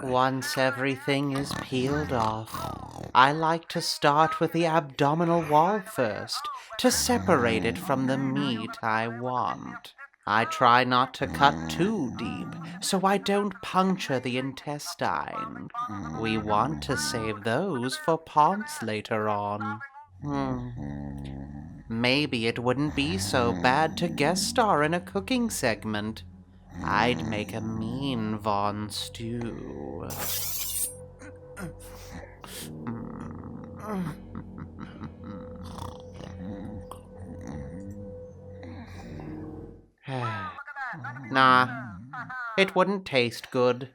Once everything is peeled off, I like to start with the abdominal wall first, to separate it from the meat I want. I try not to cut too deep, so I don't puncture the intestine. We want to save those for ponds later on. Maybe it wouldn't be so bad to guest star in a cooking segment. I'd make a mean Von stew. Nah, it wouldn't taste good.